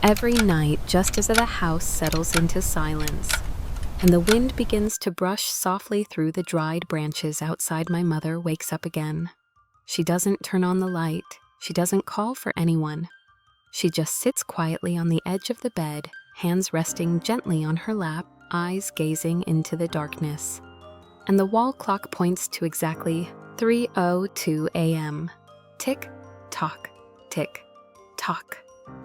Every night, just as the house settles into silence, and the wind begins to brush softly through the dried branches outside, my mother wakes up again. She doesn't turn on the light. She doesn't call for anyone. She just sits quietly on the edge of the bed, hands resting gently on her lap, eyes gazing into the darkness. And the wall clock points to exactly 3:02 a.m. Tick, tock, tick, tock.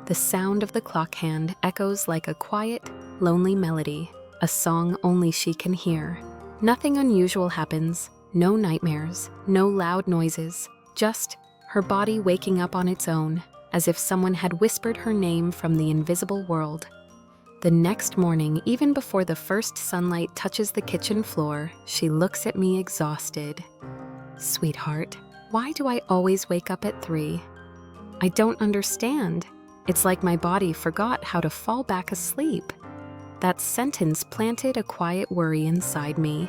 The sound of the clock hand echoes like a quiet, lonely melody, a song only she can hear. Nothing unusual happens, no nightmares, no loud noises, just her body waking up on its own, as if someone had whispered her name from the invisible world. The next morning, even before the first sunlight touches the kitchen floor, she looks at me exhausted. "Sweetheart, why do I always wake up at 3? I don't understand. It's like my body forgot how to fall back asleep." That sentence planted a quiet worry inside me.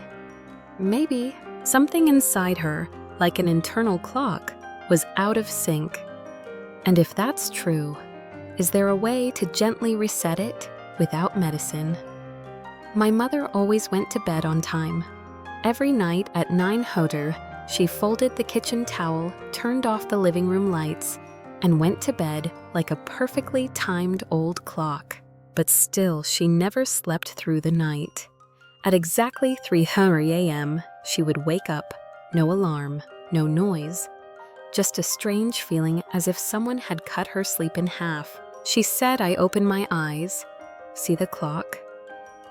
Maybe something inside her, like an internal clock, was out of sync. And if that's true, is there a way to gently reset it without medicine? My mother always went to bed on time. Every night at 9:00, she folded the kitchen towel, turned off the living room lights, and went to bed like a perfectly timed old clock. But still, she never slept through the night. At exactly 3:00 a.m., she would wake up, no alarm, no noise, just a strange feeling as if someone had cut her sleep in half. She said, I open my eyes, see the clock.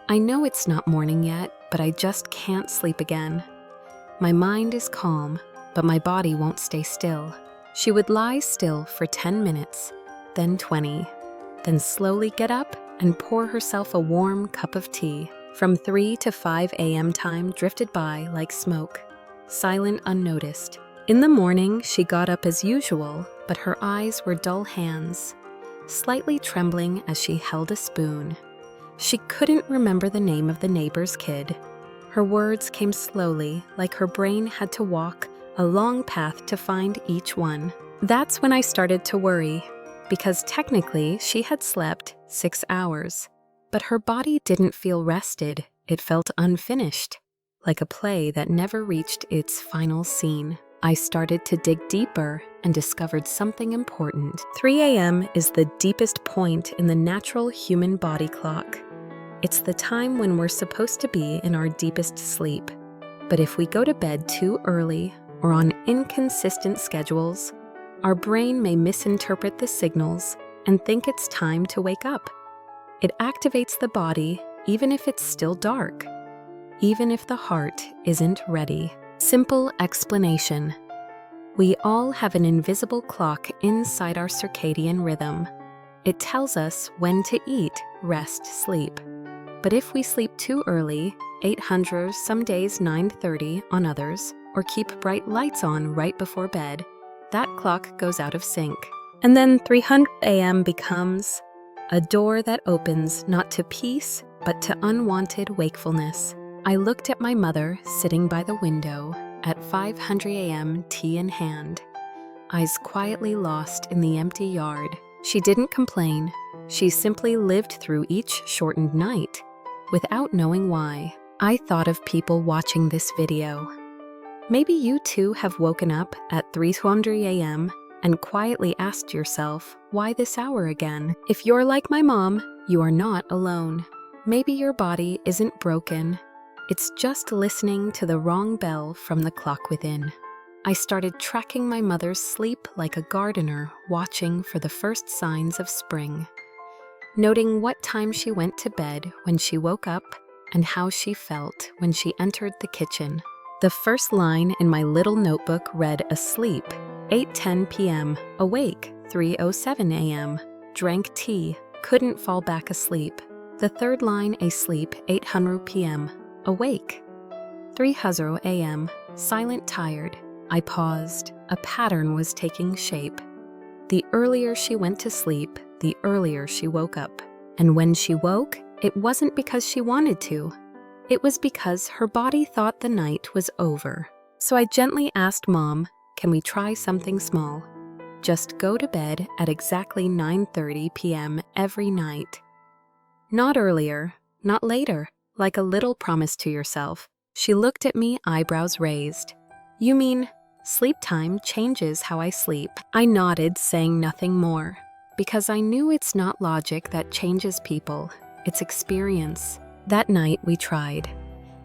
I know it's not morning yet, but I just can't sleep again. My mind is calm, but my body won't stay still. She would lie still for 10 minutes, then 20, then slowly get up and pour herself a warm cup of tea. From 3 to 5 a.m. time drifted by like smoke, silent, unnoticed. In the morning, she got up as usual, but her eyes were dull hands, slightly trembling as she held a spoon. She couldn't remember the name of the neighbor's kid. Her words came slowly, like her brain had to walk a long path to find each one. That's when I started to worry, because technically she had slept 6 hours. But her body didn't feel rested, it felt unfinished, like a play that never reached its final scene. I started to dig deeper and discovered something important. 3 a.m. is the deepest point in the natural human body clock. It's the time when we're supposed to be in our deepest sleep. But if we go to bed too early or on inconsistent schedules, our brain may misinterpret the signals and think it's time to wake up. It activates the body even if it's still dark, even if the heart isn't ready. Simple explanation. We all have an invisible clock inside our circadian rhythm. It tells us when to eat, rest, sleep. But if we sleep too early, 800, some days 9:30 on others, or keep bright lights on right before bed, that clock goes out of sync. And then 3:00 a.m. becomes a door that opens not to peace, but to unwanted wakefulness. I looked at my mother sitting by the window at 5:00 a.m., tea in hand, eyes quietly lost in the empty yard. She didn't complain. She simply lived through each shortened night without knowing why. I thought of people watching this video. Maybe you too have woken up at 3:00 a.m. and quietly asked yourself, why this hour again? If you're like my mom, you are not alone. Maybe your body isn't broken. It's just listening to the wrong bell from the clock within. I started tracking my mother's sleep like a gardener watching for the first signs of spring, noting what time she went to bed when she woke up and how she felt when she entered the kitchen. The first line in my little notebook read, asleep, 8:10 p.m., awake, 3:07 a.m., drank tea, couldn't fall back asleep. The third line, asleep, 8:00 p.m., awake, 3:00 a.m., silent, tired. I paused. A pattern was taking shape. The earlier she went to sleep, the earlier she woke up. And when she woke, it wasn't because she wanted to. It was because her body thought the night was over. So I gently asked Mom, can we try something small? Just go to bed at exactly 9:30 p.m. every night. Not earlier, not later, like a little promise to yourself. She looked at me, eyebrows raised. You mean sleep time changes how I sleep? I nodded, saying nothing more, because I knew it's not logic that changes people, it's experience. That night we tried.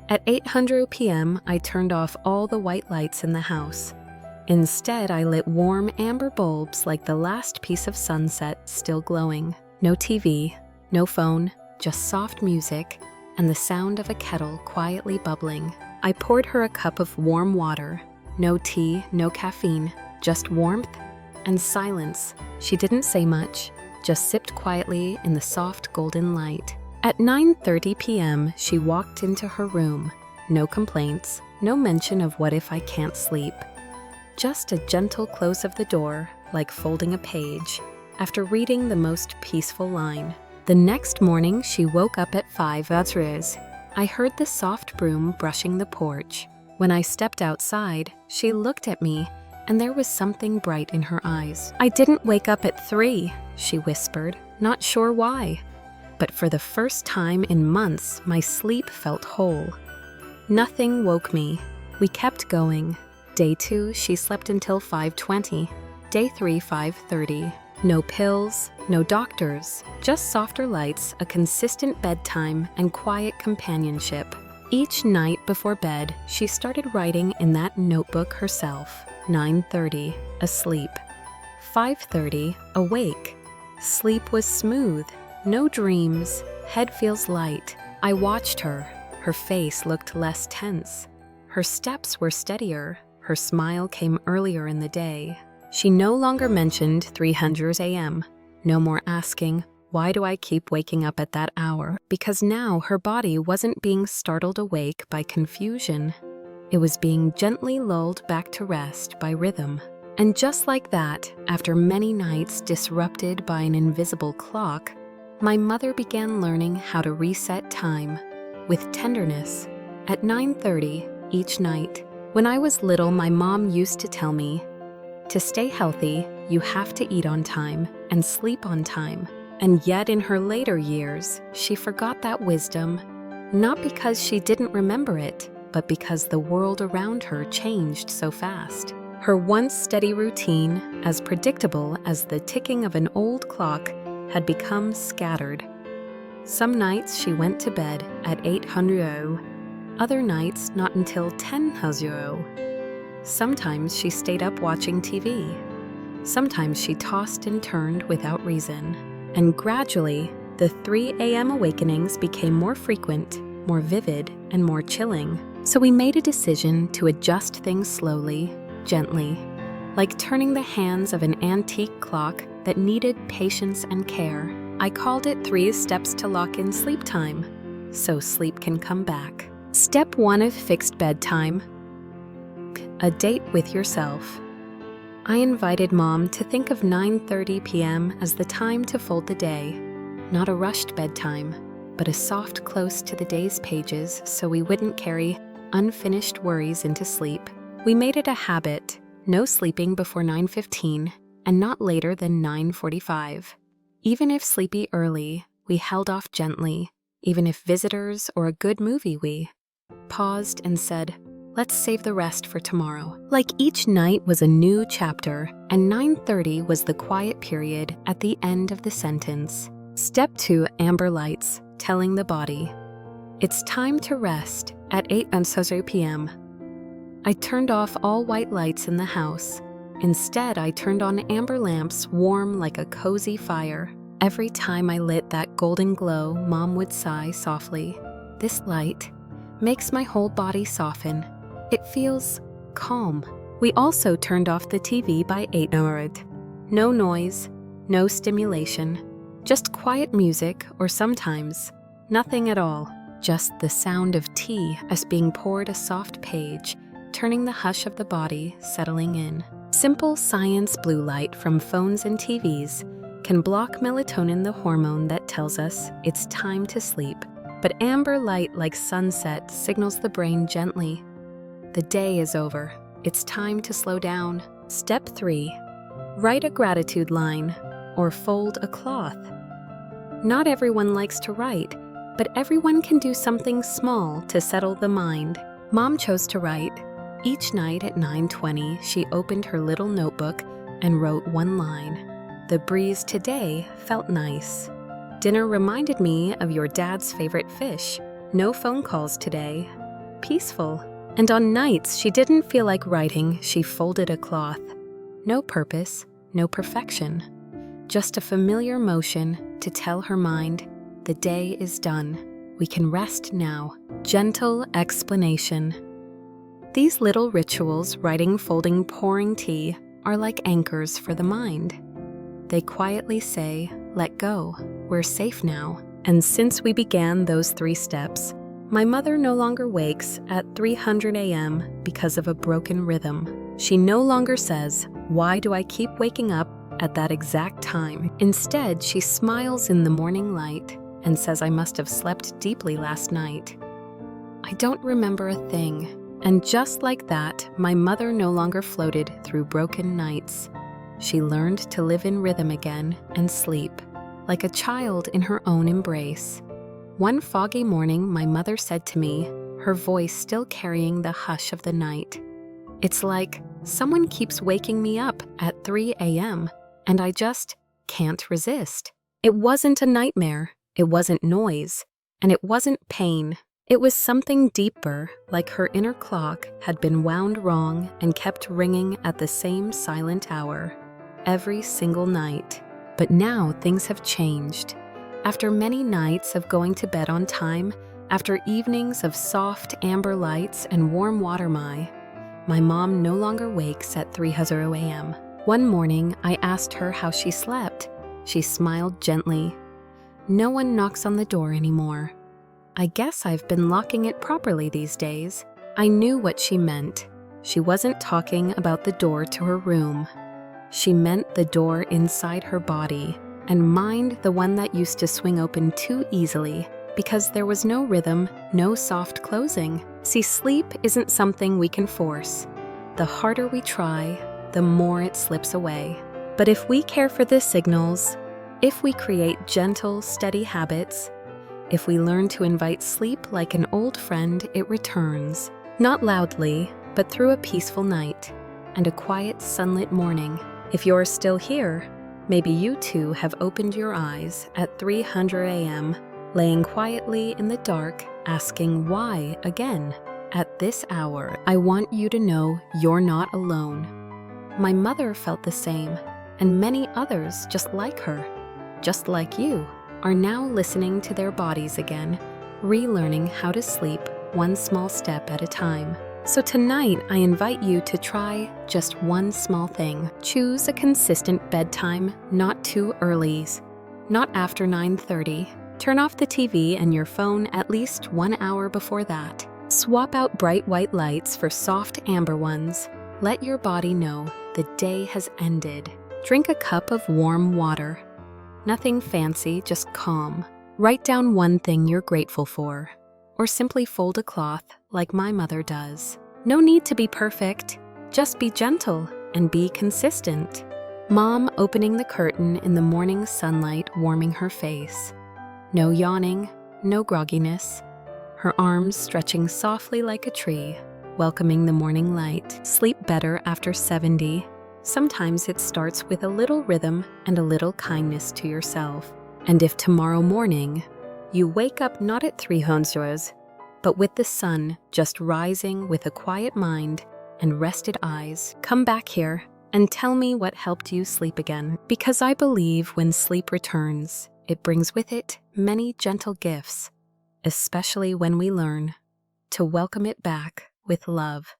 At 8:00 p.m., I turned off all the white lights in the house. Instead, I lit warm amber bulbs like the last piece of sunset still glowing. No TV, no phone, just soft music and the sound of a kettle quietly bubbling. I poured her a cup of warm water. No tea, no caffeine, just warmth and silence. She didn't say much, just sipped quietly in the soft golden light. At 9:30 p.m., she walked into her room. No complaints, no mention of what if I can't sleep. Just a gentle close of the door, like folding a page, after reading the most peaceful line. The next morning, she woke up at 5:00. I heard the soft broom brushing the porch. When I stepped outside, she looked at me, and there was something bright in her eyes. I didn't wake up at 3, she whispered, not sure why. But for the first time in months, my sleep felt whole. Nothing woke me. We kept going. Day 2, she slept until 5:20. Day 3, 5:30. No pills, no doctors, just softer lights, a consistent bedtime, and quiet companionship. Each night before bed, she started writing in that notebook herself. 9:30, asleep. 5:30, awake. Sleep was smooth, no dreams, head feels light. I watched her. Her face looked less tense. Her steps were steadier. Her smile came earlier in the day. She no longer mentioned 300 a.m. No more asking, why do I keep waking up at that hour? Because now her body wasn't being startled awake by confusion. It was being gently lulled back to rest by rhythm. And just like that, after many nights disrupted by an invisible clock, my mother began learning how to reset time with tenderness at 9:30 each night. When I was little, my mom used to tell me, to stay healthy, you have to eat on time and sleep on time. And yet in her later years, she forgot that wisdom, not because she didn't remember it, but because the world around her changed so fast. Her once steady routine, as predictable as the ticking of an old clock, had become scattered. Some nights she went to bed at 8:00. Other nights not until 10:00. Sometimes she stayed up watching TV. Sometimes she tossed and turned without reason. And gradually, the 3 a.m. awakenings became more frequent, more vivid, and more chilling. So we made a decision to adjust things slowly, gently, like turning the hands of an antique clock that needed patience and care. I called it 3 steps to lock in sleep time, so sleep can come back. Step 1 of fixed bedtime: a date with yourself. I invited Mom to think of 9:30 p.m. as the time to fold the day. Not a rushed bedtime, but a soft close to the day's pages so we wouldn't carry unfinished worries into sleep. We made it a habit, no sleeping before 9:15 and not later than 9:45. Even if sleepy early, we held off gently. Even if visitors or a good movie, we paused and said, let's save the rest for tomorrow. Like each night was a new chapter, and 9:30 was the quiet period at the end of the sentence. Step 2, amber lights, telling the body, it's time to rest at 8:00 p.m. I turned off all white lights in the house. Instead, I turned on amber lamps warm like a cozy fire. Every time I lit that golden glow, Mom would sigh softly. This light makes my whole body soften. It feels calm. We also turned off the TV by 8:00. No noise, no stimulation, just quiet music, or sometimes nothing at all. Just the sound of tea as being poured a soft page, turning the hush of the body settling in. Simple science blue light from phones and TVs can block melatonin, the hormone that tells us it's time to sleep. But amber light like sunset signals the brain gently. The day is over. It's time to slow down. Step 3, Write a gratitude line or fold a cloth. Not everyone likes to write, but everyone can do something small to settle the mind. Mom chose to write. Each night at 9:20, she opened her little notebook and wrote one line. The breeze today felt nice. Dinner reminded me of your dad's favorite fish. No phone calls today. Peaceful. And on nights she didn't feel like writing, she folded a cloth. No purpose, no perfection. Just a familiar motion to tell her mind, the day is done. We can rest now. Gentle explanation. These little rituals, writing, folding, pouring tea, are like anchors for the mind. They quietly say, let go, we're safe now. And since we began those 3 steps, my mother no longer wakes at 300 a.m. because of a broken rhythm. She no longer says, why do I keep waking up at that exact time? Instead, she smiles in the morning light and says I must have slept deeply last night. I don't remember a thing. And just like that, my mother no longer floated through broken nights. She learned to live in rhythm again and sleep, like a child in her own embrace. One foggy morning, my mother said to me, her voice still carrying the hush of the night, it's like someone keeps waking me up at 3 a.m., and I just can't resist. It wasn't a nightmare, it wasn't noise, and it wasn't pain. It was something deeper, like her inner clock had been wound wrong and kept ringing at the same silent hour, every single night. But now things have changed. After many nights of going to bed on time, after evenings of soft amber lights and warm water my mom no longer wakes at 3:00 a.m. One morning, I asked her how she slept. She smiled gently. No one knocks on the door anymore. I guess I've been locking it properly these days. I knew what she meant. She wasn't talking about the door to her room. She meant the door inside her body, and mind the one that used to swing open too easily because there was no rhythm, no soft closing. See, sleep isn't something we can force. The harder we try, the more it slips away. But if we care for the signals, if we create gentle, steady habits, if we learn to invite sleep like an old friend, it returns. Not loudly, but through a peaceful night and a quiet sunlit morning. If you're still here, maybe you too have opened your eyes at 3:00 a.m., laying quietly in the dark, asking why again. At this hour, I want you to know you're not alone. My mother felt the same, and many others just like her, just like you, are now listening to their bodies again, relearning how to sleep one small step at a time. So tonight, I invite you to try just one small thing. Choose a consistent bedtime, not too early, not after 9:30. Turn off the TV and your phone at least 1 hour before that. Swap out bright white lights for soft amber ones. Let your body know the day has ended. Drink a cup of warm water. Nothing fancy, just calm. Write down one thing you're grateful for, or simply fold a cloth like my mother does. No need to be perfect, just be gentle and be consistent. Mom opening the curtain in the morning sunlight, warming her face. No yawning, no grogginess. Her arms stretching softly like a tree, welcoming the morning light. Sleep better after 70. Sometimes it starts with a little rhythm and a little kindness to yourself. And if tomorrow morning you wake up not at 3:00, but with the sun just rising, with a quiet mind and rested eyes, come back here and tell me what helped you sleep again. Because I believe when sleep returns, it brings with it many gentle gifts, especially when we learn to welcome it back with love.